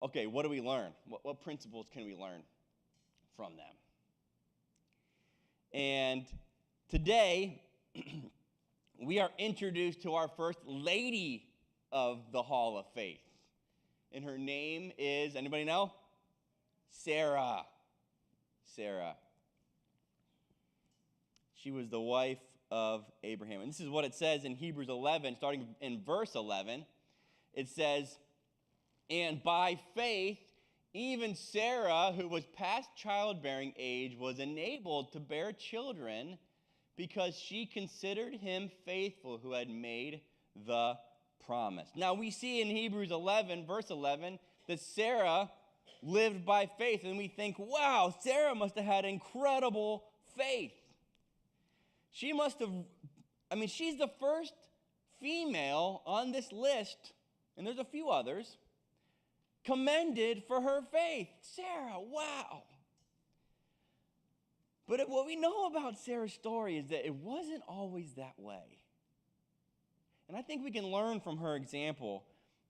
Okay, what do we learn? What principles can we learn from them? And today, we are introduced to our first lady of the Hall of Faith. And her name is, anybody know? Sarah. Sarah. She was the wife of Abraham. And this is what it says in Hebrews 11, starting in verse 11. It says, "And by faith, even Sarah, who was past childbearing age, was enabled to bear children because she considered him faithful who had made the promise." Now we see in Hebrews 11, verse 11, that Sarah lived by faith. And we think, wow, Sarah must have had incredible faith. She must have, she's the first female on this list, and there's a few others, commended for her faith. Sarah, wow. But what we know about Sarah's story is that it wasn't always that way. And I think we can learn from her example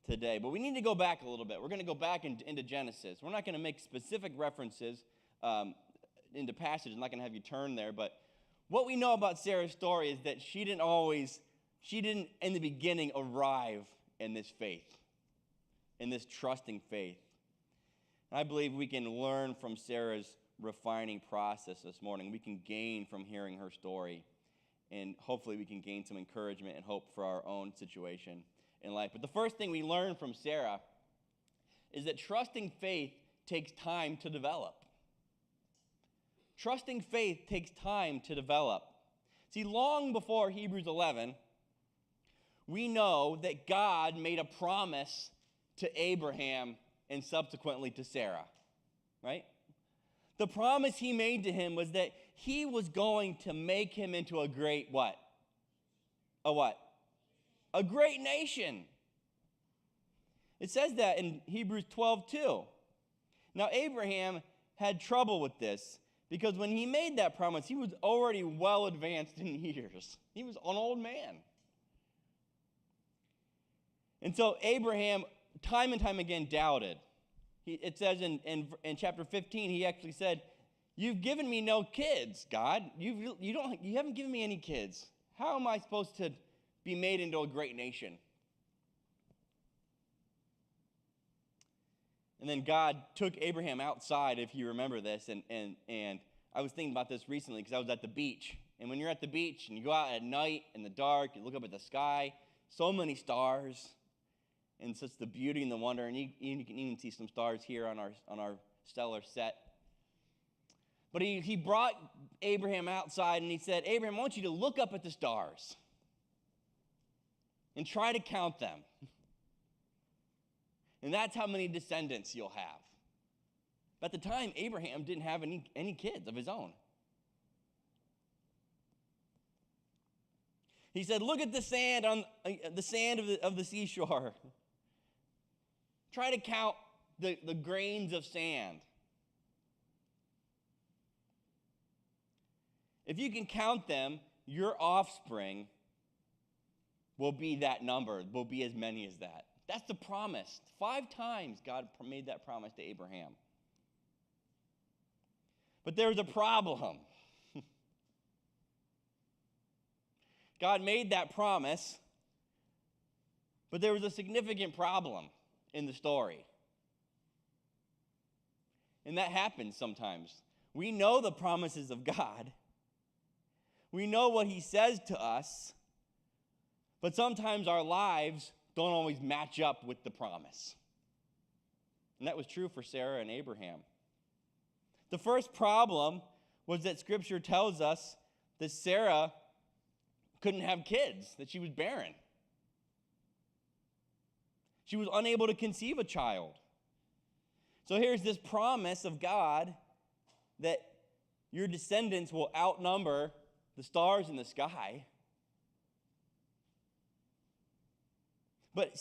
today. But we need to go back a little bit. We're going to go back into Genesis. We're not going to make specific references into passage. I'm not going to have you turn there. But what we know about Sarah's story is that she didn't in the beginning arrive in this faith, in this trusting faith. And I believe we can learn from Sarah's refining process this morning. We can gain from hearing her story. And hopefully we can gain some encouragement and hope for our own situation in life. But the first thing we learn from Sarah is that trusting faith takes time to develop. Trusting faith takes time to develop. See, long before Hebrews 11, we know that God made a promise to Abraham and subsequently to Sarah, right? The promise he made to him was that he was going to make him into a great what? A what? A great nation. It says that in Hebrews 12:2. Now, Abraham had trouble with this because when he made that promise, he was already well advanced in years. He was an old man. And so Abraham, time and time again, doubted. It says in chapter 15, he actually said, "You've given me no kids, God. You haven't given me any kids. How am I supposed to be made into a great nation?" And then God took Abraham outside, if you remember this, and I was thinking about this recently because I was at the beach. And when you're at the beach and you go out at night in the dark, you look up at the sky, so many stars, and such the beauty and the wonder, and you can even see some stars here on our stellar set. But he brought Abraham outside and he said, "Abraham, I want you to look up at the stars and try to count them. And that's how many descendants you'll have." At the time, Abraham didn't have any kids of his own. He said, "Look at the sand of the seashore. Try to count the grains of sand. If you can count them, your offspring will be that number, will be as many as that." That's the promise. 5 times God made that promise to Abraham. But there was a problem. God made that promise, but there was a significant problem in the story. And that happens sometimes. We know the promises of God. We know what he says to us, but sometimes our lives don't always match up with the promise. And that was true for Sarah and Abraham. The first problem was that Scripture tells us that Sarah couldn't have kids, that she was barren. She was unable to conceive a child. So here's this promise of God that your descendants will outnumber the stars in the sky. But